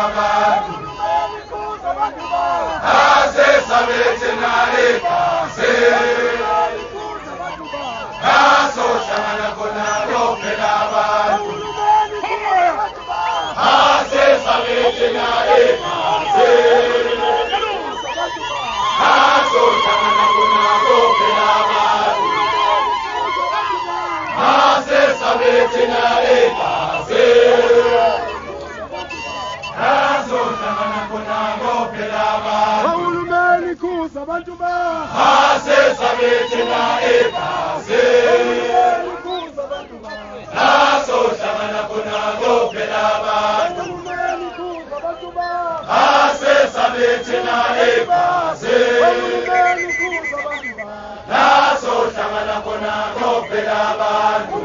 abantu asesabetenale kase asohlangana khona kophela abantu asesabetenale kase asohlangana khona kophela abantu asesabetenale kase asohlangana khona kophela abantu Uhulumeni kuza abantu ba asesabetenale kase kuza abantu ba asohlangana khona kophela abantu Uhulumeni kuza abantu ba asesabetenale kase Uhulumeni kuza abantu ba asohlangana khona kophela abantu